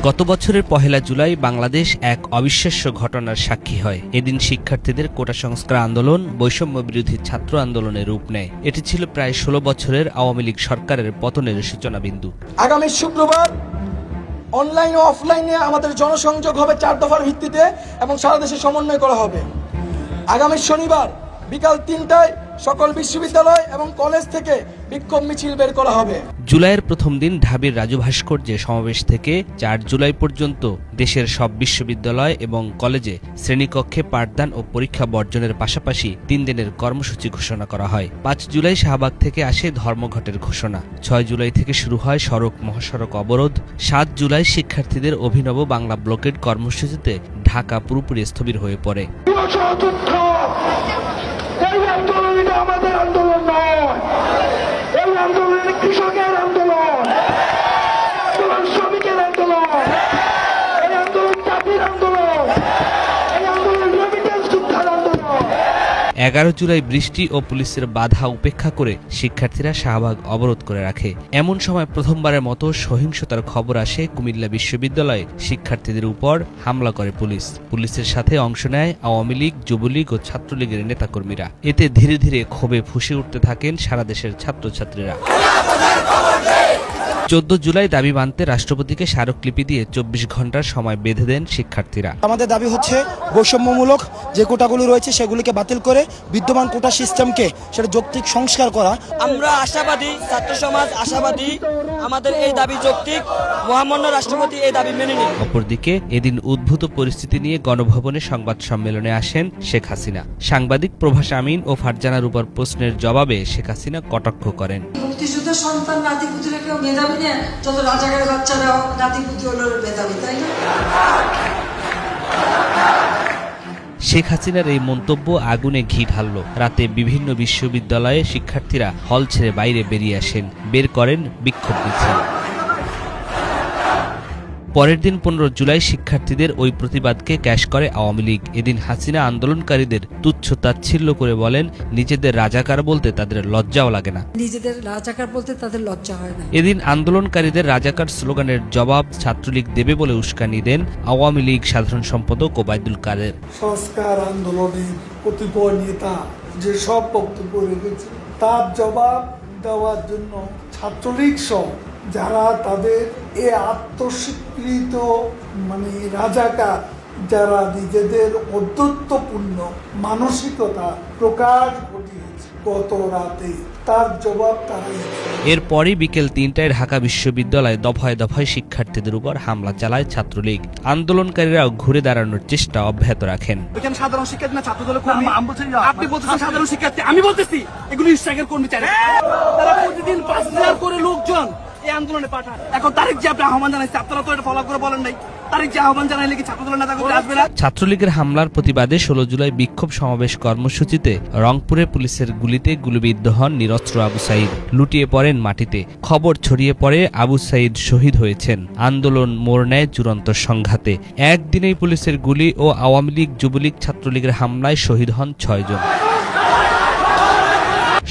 গত বছরের ১ জুলাই বাংলাদেশ এক অবিশ্বাস্য ঘটনার সাক্ষী হয়। এদিন শিক্ষার্থীদের কোটা সংস্কার আন্দোলন বৈষম্য বিরোধী ছাত্র আন্দোলনের রূপ নেয়। এটি ছিল প্রায় ১৬ বছরের আওয়ামী লীগ সরকারের পতনের সূচনা বিন্দু। আগামী শুক্রবার অনলাইন ও অফলাইনে আমাদের জনসংযোগ হবে ৪ দফার ভিত্তিতে এবং সারা দেশে সমন্বয় করা হবে। আগামী শনিবার বিকাল ৩টায় সকল বিশ্ববিদ্যালয় এবং কলেজ থেকে বিক্ষোভ মিছিল বের করা হবে। জুলাইয়ের প্রথম দিন ঢাবির রাজু ভাস্কর্যে সমাবেশ থেকে ৪ জুলাই পর্যন্ত দেশের সব বিশ্ববিদ্যালয় এবং কলেজে শ্রেণীকক্ষে পাঠদান ও পরীক্ষা বর্জনের পাশাপাশি ৩ দিনের কর্মসূচি ঘোষণা করা হয়। ৫ জুলাই শাহবাগ থেকে আসে ধর্মঘটের ঘোষণা। ৬ জুলাই থেকে শুরু হয় সড়ক মহাসড়ক অবরোধ। ৭ জুলাই শিক্ষার্থীদের অভিনব বাংলা ব্লকেড কর্মসূচিতে ঢাকা পুরোপুরি স্থবির হয়ে পড়ে। আমাদের আন্দোলন নয়, এই আন্দোলন কৃষকের আন্দোলন, শ্রমিকের আন্দোলন, এই আন্দোলন জাতির আন্দোলন, এই আন্দোলন রেমিটেন্স যোদ্ধার আন্দোলন। ১১ জুলাই বৃষ্টি ও পুলিশের বাধা উপেক্ষা করে শিক্ষার্থীরা শাহবাগ অবরোধ করে রাখে। এমন সময় প্রথমবারের মতো সহিংসতার খবর আসে কুমিল্লা বিশ্ববিদ্যালয়ে। শিক্ষার্থীদের উপর হামলা করে পুলিশ। পুলিশের সাথে অংশ নেয় আওয়ামী লীগ, যুবলীগ ও ছাত্রলীগের নেতাকর্মীরা। এতে ধীরে ধীরে ক্ষোভে ফুঁসে উঠতে থাকেন সারা দেশের ছাত্রছাত্রীরা। ১৪ জুলাই দাবি মানতে রাষ্ট্রপতিকে স্মারকলিপি দিয়ে ২৪ ঘন্টার সময় বেঁধে দেন শিক্ষার্থীরা। আমাদের দাবি হচ্ছে বৈষম্যমূলক যে কোটাগুলো রয়েছে সেগুলিকে বাতিল করে বিদ্যমান কোটা সিস্টেমকে সেটা যৌক্তিক সংস্কার করা। আমরা আশাবাদী, ছাত্র সমাজ আশাবাদী, আমাদের এই দাবি যৌক্তিক, মহামান্য রাষ্ট্রপতি এই দাবি মেনে নিন। অপরদিকে এদিন উদ্ভূত পরিস্থিতি নিয়ে গণভবনে সংবাদ সম্মেলনে আসেন শেখ হাসিনা। সাংবাদিক প্রভাস আমিন ও ফারজানার উপর প্রশ্নের জবাবে শেখ হাসিনা কটাক্ষ করেন। মুক্তিযুদ্ধের সন্তান নাতিপুতিরা কেউ মেধাবী না, যত রাজাকারের বাচ্চারা নাতিপুতি হলো মেধাবী, তাই না? শেখ হাসিনার এই মন্তব্য আগুনে ঘি ঢালল। রাতে বিভিন্ন বিশ্ববিদ্যালয়ে শিক্ষার্থীরা হল ছেড়ে বাইরে বেরিয়ে আসেন, বের করেন বিক্ষোভ মিছিল। পরের দিন ১৫ জুলাই শিক্ষার্থীদের ওই প্রতিবাদকে ক্যাশ করে আওয়ামী লীগ। এদিন হাসিনা আন্দোলনকারীদের তুচ্ছ তাচ্ছিল্য করে বলেন, নিজেদের রাজাকার বলতে তাদের লজ্জাও লাগে না। নিজেদের রাজাকার বলতে তাদের লজ্জা হয় না। এদিন আন্দোলনকারীদের রাজাকার স্লোগানের জবাব ছাত্রলীগ দেবে বলে উস্কানি দেন আওয়ামী লীগ সাধারণ সম্পাদক ওবায়দুল কাদের। সংস্কার আন্দোলনের কতিপয় নেতা যে সব বক্তব্য রেখেছে তার জবাব দেওয়ার জন্য ছাত্রলীগ সহ যারা তাদের এ আত্মস্বীকৃত রাজাকার, যারা নিজেদের অদ্যত্বপূর্ণ মানসিকতা প্রকাশ ঘটিয়েছে গত রাতে, তার জবাব তারাই। এরপরই বিকেল ৩টায় ঢাকা বিশ্ববিদ্যালয়ে দফায় দফায় শিক্ষার্থীদের উপর হামলা চালায় ছাত্রলীগ। আন্দোলনকারীরাও ঘুরে দাঁড়ানোর চেষ্টা অব্যাহত রাখেন। সাধারণ শিক্ষার্থী না, ছাত্রদলের কর্মী। আপনি বলতেছেন সাধারণ শিক্ষার্থী, আমি বলতেছি এগুলো স্ট্রাইকের কর্মী। তারা প্রতিদিন ৫,০০০ করে লোকজন এই আন্দোলনে পাঠান। এখন তারিখ যে আপনি আহ্বান জানাইছে, আপনারা তো এটা ফলো করে বলেন নাই। তারিখ যে আহ্বান জানাইলে কি ছাত্রদলের নেতাগুলো আসবে না? ছাত্রলীগের হামলার প্রতিবাদে ১৬ জুলাই বিক্ষোভ সমাবেশ কর্মসূচিতে রংপুরে পুলিশের গুলিতে গুলিবিদ্ধ হন নিরস্ত্র আবু সাঈদ। লুটিয়ে পড়েন মাটিতে। খবর ছড়িয়ে পড়ে আবু সাঈদ শহীদ হয়েছেন। আন্দোলন মোড় নেয় চূড়ান্ত সংঘাতে। একদিনেই পুলিশের গুলি ও আওয়ামী লীগ, যুবলীগ, ছাত্রলীগের হামলায় শহীদ হন ৬ জন।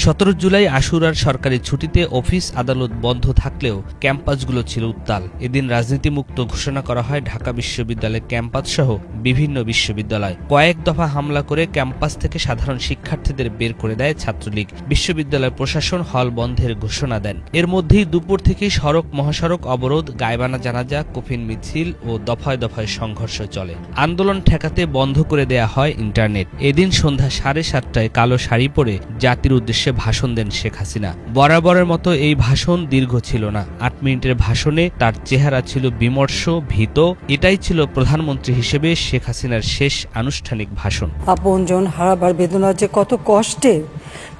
১৭ জুলাই আশুরার সরকারি ছুটিতে অফিস আদালত বন্ধ থাকলেও ক্যাম্পাসগুলো ছিল উত্তাল। এদিন রাজনীতিমুক্ত ঘোষণা করা হয় ঢাকা বিশ্ববিদ্যালয়ের ক্যাম্পাস সহ বিভিন্ন বিশ্ববিদ্যালয়। কয়েক দফা হামলা করে ক্যাম্পাস থেকে সাধারণ শিক্ষার্থীদের বের করে দেয় ছাত্রলীগ। বিশ্ববিদ্যালয় প্রশাসন হল বন্ধের ঘোষণা দেন। এর মধ্যেই দুপুর থেকেই সড়ক মহাসড়ক অবরোধ, গায়বানা জানাজা, কফিন মিছিল ও দফায় দফায় সংঘর্ষ চলে। আন্দোলন ঠেকাতে বন্ধ করে দেয়া হয় ইন্টারনেট। এদিন সন্ধ্যা ৭:৩০টায় কালো শাড়ি পরে জাতির উদ্দেশ্যে ভাষণ দেন শেখ হাসিনা। বরাবরের মতো এই ভাষণ দীর্ঘ ছিল না। ৮ মিনিটের ভাষণে তার চেহারা ছিল বিমর্ষ, ভীত। এটাই ছিল প্রধানমন্ত্রী হিসেবে শেখ হাসিনার শেষ আনুষ্ঠানিক ভাষণ। আপনজন হারাবার বেদনা যে কত কষ্টের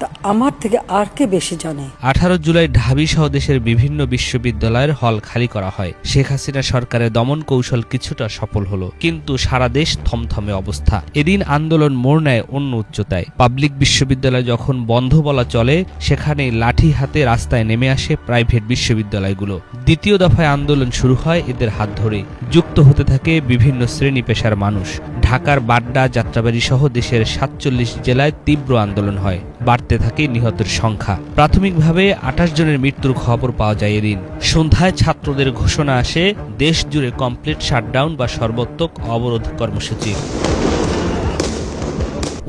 তা আমার থেকে আর কে বেশি জানে। ১৮ জুলাই ঢাবি সহ দেশের বিভিন্ন বিশ্ববিদ্যালয়ের হল খালি করা হয়। শেখ হাসিনা সরকারের দমন কৌশল কিছুটা সফল হলো, কিন্তু সারা দেশ থমথমে অবস্থা। এদিন আন্দোলন মোড় নেয় অন্য উচ্চতায়। পাবলিক বিশ্ববিদ্যালয় যখন বন্ধ বলা চলে সেখানেই লাঠি হাতে রাস্তায় নেমে আসে প্রাইভেট বিশ্ববিদ্যালয়গুলো। দ্বিতীয় দফায় আন্দোলন শুরু হয় এদের হাত ধরে। যুক্ত হতে থাকে বিভিন্ন শ্রেণী পেশার মানুষ। ঢাকার বাড্ডা, যাত্রাবাড়ী সহ দেশের ৪৭ জেলায় তীব্র আন্দোলন হয়। বাড়তে থাকে নিহতের সংখ্যা। প্রাথমিকভাবে ২৮ জনের মৃত্যুর খবর পাওয়া যায় এদিন। সন্ধ্যায় ছাত্রদের ঘোষণা আসে দেশ জুড়ে কমপ্লিট শাটডাউন বা সর্বাত্মক অবরোধ কর্মসূচি।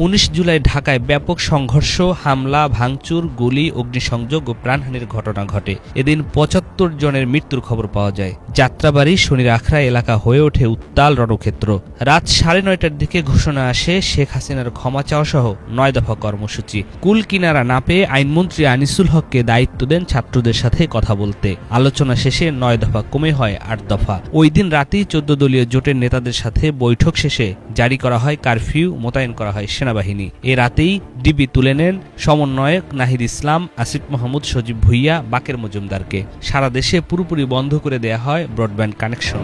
১৯ জুলাই ঢাকায় ব্যাপক সংঘর্ষ, হামলা, ভাঙচুর, গুলি, অগ্নিসংযোগ ও প্রাণহানির ঘটনা ঘটে। এদিন ৭৫ জনের মৃত্যুর খবর পাওয়া যায়। যাত্রাবাড়ি, শনির আখড়া এলাকা হয়ে ওঠে উত্তাল রণক্ষেত্র। রাত ৯:৩০টার দিকে ঘোষণা আসে শেখ হাসিনার ক্ষমা চাওয়া সহ ৯ দফা কর্মসূচি। কুল কিনারা না পেয়ে আইনমন্ত্রী আনিসুল হককে দায়িত্ব দেন ছাত্রদের সাথে কথা বলতে। আলোচনা শেষে ৯ দফা কমে হয় ৮ দফা। ওই দিন রাতেই ১৪ দলীয় জোটের নেতাদের সাথে বৈঠক শেষে জারি করা হয় কারফিউ, মোতায়েন করা হয় সেনাবাহিনী। এ রাতেই ডিবি তুলে নেন সমন্বয়ক নাহিদ ইসলাম, আসিফ মাহমুদ, সজীব ভুইয়া, বাকের মজুমদারকে। সারা দেশে পুরোপুরি বন্ধ করে দেয়া হয় ব্রডব্যান্ড কানেকশন।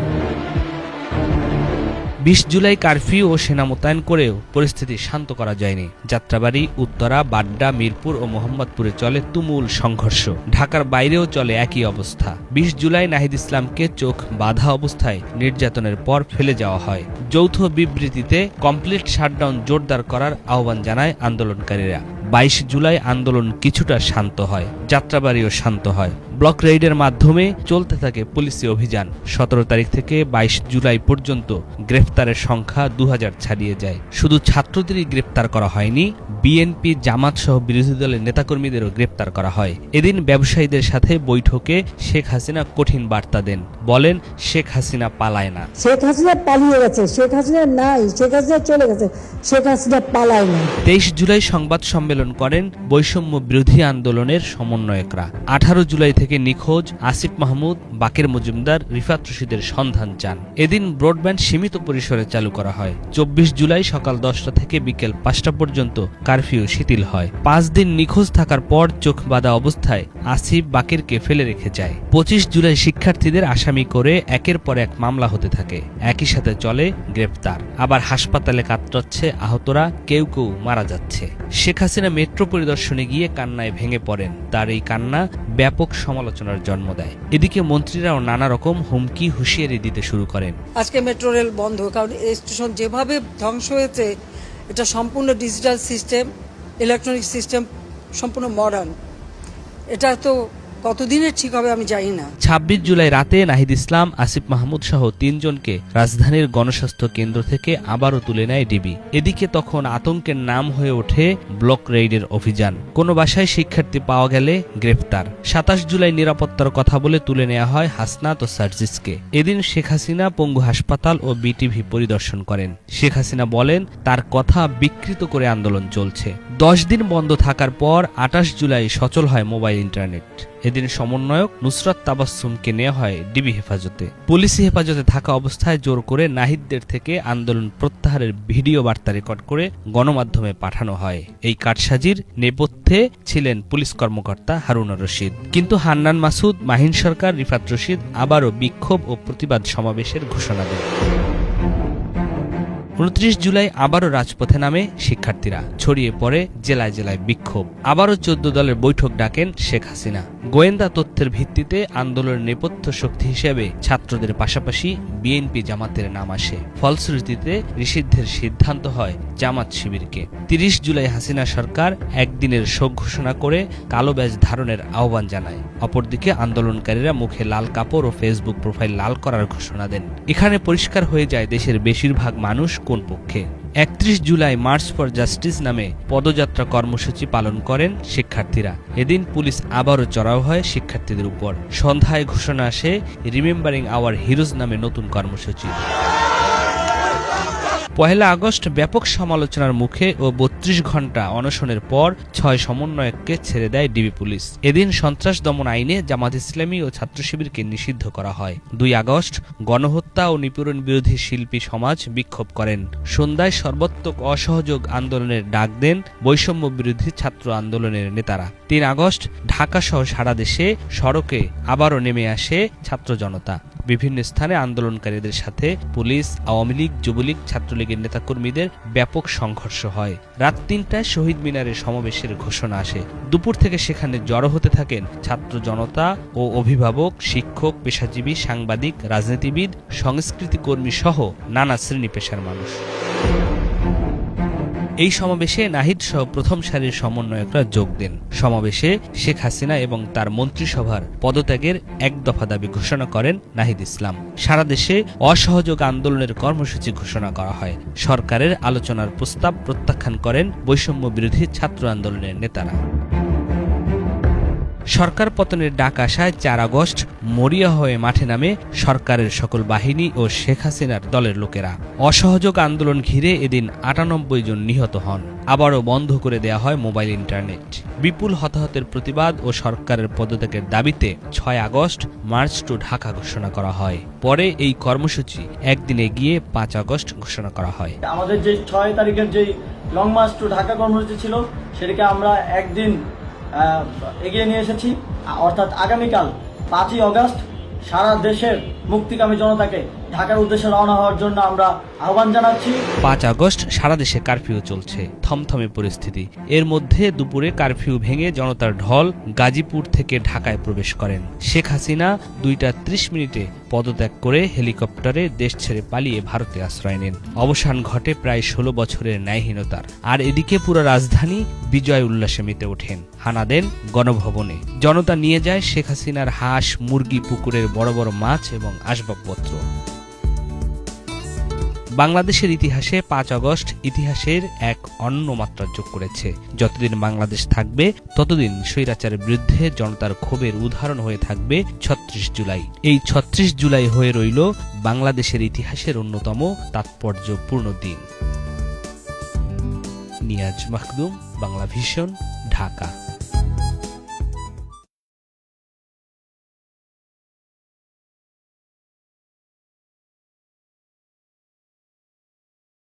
২০ জুলাই কারফিউ ও সেনা মোতায়েন করেও পরিস্থিতি শান্ত করা যায়নি। যাত্রাবাড়ি, উত্তরা, বাড্ডা, মিরপুর ও মোহাম্মদপুরে চলে তুমুল সংঘর্ষ। ঢাকার বাইরেও চলে একই অবস্থা। ২০ জুলাই নাহিদ ইসলামকে চোখ বাঁধা অবস্থায় নির্যাতনের পর ফেলে যাওয়া হয়। যৌথ বিবৃতিতে কমপ্লিট শাটডাউন জোরদার করার আহ্বান জানায় আন্দোলনকারীরা। ২২ জুলাই আন্দোলন কিছুটা শান্ত হয়, যাত্রাবাড়িও শান্ত হয়। ব্লক রেইডের মাধ্যমে চলতে থাকে পুলিশি অভিযান। ১৭ তারিখ থেকে ২২ জুলাই পর্যন্ত গ্রেফতারের সংখ্যা ২০০০ ছাড়িয়ে যায়। শুধু ছাত্রদেরই গ্রেপ্তার করা হয়নি, বিএনপি, জামাত সহ বিরোধী দলের নেতাকর্মীদেরও গ্রেপ্তার করা হয়। এদিন ব্যবসায়ীদের সাথে বৈঠকে শেখ হাসিনা কঠিন বার্তা দেন। বলেন, শেখ হাসিনা পালায় না। শেখ হাসিনা পালিয়ে গেছে, শেখ হাসিনা নাই, শেখ হাসিনা চলে গেছে, শেখ হাসিনা পালায় না। ২৩ জুলাই সংবাদ সম্মেলন করেন বৈষম্য বিরোধী আন্দোলনের সমন্বয়করা। ১৮ জুলাই থেকে নিখোঁজ আসিফ মাহমুদ, বাকের মজুমদার, রিফাত রশিদের সন্ধান চান। এদিন ব্রডব্যান্ড সীমিত পরিসরে চালু করা হয়। ২৪ জুলাই সকাল ১০টা থেকে বিকেল ৫টা পর্যন্ত কারফিউ শিথিল হয়। ৫ দিন নিখোঁজ থাকার পর চোখ বাঁধা অবস্থায় আসিফ বাকেরকে ফেলে রেখে যায়। ২৫ জুলাই শিক্ষার্থীদের আসামি করে একের পর এক মামলা হতে থাকে। একই সাথে চলে গ্রেপ্তার। আবার হাসপাতালে কাতরাচ্ছে আহতরা, কেউ কেউ মারা যাচ্ছে। শেখ হাসিনা মেট্রো পরিদর্শনে গিয়ে কান্নায় ভেঙে পড়েন। তার এই কান্না ব্যাপক সমালোচনার জন্ম দেয়। এদিকে মন্ত্রীরাও নানা রকম হুমকি, হুঁশিয়ারি দিতে শুরু করেন। আজকে মেট্রো রেল বন্ধ, কারণ এই স্টেশন যেভাবে ধ্বংস হয়েছে এটা সম্পূর্ণ ডিজিটাল সিস্টেম, ইলেকট্রনিক সিস্টেম, সম্পূর্ণ মডার্ন। এটা তো কতদিনের ঠিক হবে আমি জানি না। ২৬ জুলাই রাতে নাহিদ ইসলাম, আসিফ মাহমুদ সহ ৩ জনকে রাজধানীর গণস্বাস্থ্য কেন্দ্র থেকে আবারও তুলে নেয় ডিবি। এদিকে তখন আতঙ্কের নাম হয়ে ওঠে ব্লক রেইডের অভিযান। কোনো বাসায় শিক্ষার্থী পাওয়া গেলে গ্রেফতার। ২৭ জুলাই নিরাপত্তার কথা বলে তুলে নেওয়া হয় হাসনাত ও সার্জিসকে। এদিন শেখ হাসিনা পঙ্গু হাসপাতাল ও বিটিভি পরিদর্শন করেন। শেখ হাসিনা বলেন, তার কথা বিকৃত করে আন্দোলন চলছে। ১০ দিন বন্ধ থাকার পর ২৮ জুলাই সচল হয় মোবাইল ইন্টারনেট। এদিন সমন্বয়ক নুসরাত তাবাসসুমকে নেওয়া হয় ডিবি হেফাজতে। পুলিশি হেফাজতে থাকা অবস্থায় জোর করে নাহিদদের থেকে আন্দোলন প্রত্যাহারের ভিডিও বার্তা রেকর্ড করে গণমাধ্যমে পাঠানো হয়। এই কারসাজির নেপথ্যে ছিলেন পুলিশ কর্মকর্তা হারুনুর রশিদ। কিন্তু হান্নান মাসুদ, মাহিন সরকার, রিফাত রশিদ আবারও বিক্ষোভ ও প্রতিবাদ সমাবেশের ঘোষণা দেন। ২৯ জুলাই আবারও রাজপথে নামে শিক্ষার্থীরা। ছড়িয়ে পড়ে জেলায় জেলায় বিক্ষোভ। আবারও ১৪ দলের বৈঠক ডাকেন শেখ হাসিনা। গোয়েন্দা তথ্যের ভিত্তিতে আন্দোলনের নেপথ্য শক্তি হিসেবে ছাত্রদের পাশাপাশি বিএনপি, জামাতের নাম আসে। ফলশ্রুতিতে নিষিদ্ধের সিদ্ধান্ত হয় জামাত শিবিরকে। ৩০ জুলাই হাসিনা সরকার একদিনের শোক ঘোষণা করে কালো ব্যাজ ধারণের আহ্বান জানায়। অপরদিকে আন্দোলনকারীরা মুখে লাল কাপড় ও ফেসবুক প্রোফাইল লাল করার ঘোষণা দেন। এখানে পরিষ্কার হয়ে যায় দেশের বেশিরভাগ মানুষ কোন পক্ষে। ৩১ জুলাই মার্চ ফর জাস্টিস নামে পদযাত্রা কর্মসূচি পালন করেন শিক্ষার্থীরা। এদিন পুলিশ আবারও চড়াও হয় শিক্ষার্থীদের উপর। সন্ধ্যায় ঘোষণা আসে রিমেম্বারিং আওয়ার হিরোজ নামে নতুন কর্মসূচি। ১ আগস্ট ব্যাপক সমালোচনার মুখে ও ৩২ ঘণ্টা অনশনের পর ৬ সমন্বয়ককে ছেড়ে দেয় ডিবি পুলিশ। এদিন সন্ত্রাস দমন আইনে জামাত ইসলামী ও ছাত্র শিবিরকে নিষিদ্ধ করা হয়। ২ আগস্ট গণহত্যা ও নিপীড়ন বিরোধী শিল্পী সমাজ বিক্ষোভ করেন। সন্ধ্যায় সর্বাত্মক অসহযোগ আন্দোলনের ডাক দেন বৈষম্য বিরোধী ছাত্র আন্দোলনের নেতারা। ৩ আগস্ট ঢাকা সহ সারা দেশে সড়কে আবারও নেমে আসে ছাত্র জনতা। বিভিন্ন স্থানে আন্দোলনকারীদের সাথে পুলিশ, আওয়ামী লীগ, যুবলীগ, ছাত্রলীগের নেতাকর্মীদের ব্যাপক সংঘর্ষ হয়। রাত ৩টায় শহীদ মিনারে সমাবেশের ঘোষণা আসে। দুপুর থেকে সেখানে জড়ো হতে থাকেন ছাত্র জনতা ও অভিভাবক, শিক্ষক, পেশাজীবী, সাংবাদিক, রাজনীতিবিদ, সংস্কৃতি কর্মী সহ নানা শ্রেণী পেশার মানুষ। এই সমাবেশে নাহিদ সহ প্রথম সারির সমন্বয়করা যোগ দেন। সমাবেশে শেখ হাসিনা এবং তার মন্ত্রিসভার পদত্যাগের এক দফা দাবি ঘোষণা করেন নাহিদ ইসলাম। সারা দেশে অসহযোগ আন্দোলনের কর্মসূচি ঘোষণা করা হয়। সরকারের আলোচনার প্রস্তাব প্রত্যাখ্যান করেন বৈষম্য বিরোধী ছাত্র আন্দোলনের নেতারা। সরকার পতনের ডাক আসায় ৪ আগস্ট মরিয়া হয়ে মাঠে নামে সরকারের সকল বাহিনী ও শেখ হাসিনার দলের লোকেরা। অসহযোগ আন্দোলন ঘিরে এদিন ৯৮ জন নিহত হন। আবারও বন্ধ করে দেয়া হয় মোবাইল ইন্টারনেট। বিপুল হতাহতের প্রতিবাদ ও সরকারের পদত্যাগের দাবিতে ৬ আগস্ট মার্চ টু ঢাকা ঘোষণা করা হয়। পরে এই কর্মসূচি একদিন এগিয়ে ৫ আগস্ট ঘোষণা করা হয়। আমাদের যে ৬ তারিখের যে লং মার্চ টু ঢাকা কর্মসূচি ছিল সেটাকে আমরা একদিন এগিয়ে নিয়ে এসেছি, অর্থাৎ আগামীকাল ৫ই আগস্ট সারা দেশের মুক্তিকামী জনতাকে ঢাকার উদ্দেশ্যে রওনা হওয়ার জন্য আমরা আহ্বান জানাচ্ছি। ৫ আগস্ট সারা দেশে কারফিউ চলছে, থমথমে পরিস্থিতি। এর মধ্যে দুপুরে কারফিউ ভেঙে জনতার ঢল গাজীপুর থেকে ঢাকায় প্রবেশ করেন। শেখ হাসিনা ২টা ৩০ মিনিটে পদত্যাগ করে হেলিকপ্টারে দেশ ছেড়ে পালিয়ে ভারতে আশ্রয় নেন। অবসান ঘটে প্রায় ১৬ বছরের ন্যায়হীনতার। আর এদিকে পুরো রাজধানী বিজয় উল্লাসে মেতে ওঠেন। হানা দেন গণভবনে। জনতা নিয়ে যায় শেখ হাসিনার হাঁস, মুরগি, পুকুরের বড় বড় মাছ এবং আসবাবপত্র। বাংলাদেশের ইতিহাসে ৫ আগস্ট ইতিহাসের এক অন্য মাত্রা যোগ করেছে। যতদিন বাংলাদেশ থাকবে ততদিন স্বৈরাচারের বিরুদ্ধে জনতার ক্ষোভের উদাহরণ হয়ে থাকবে ৩৬ জুলাই। এই ৩৬ জুলাই হয়ে রইল বাংলাদেশের ইতিহাসের অন্যতম তাৎপর্যপূর্ণ দিন। নিয়াজ মাখদুম, বাংলা ভিশন, ঢাকা।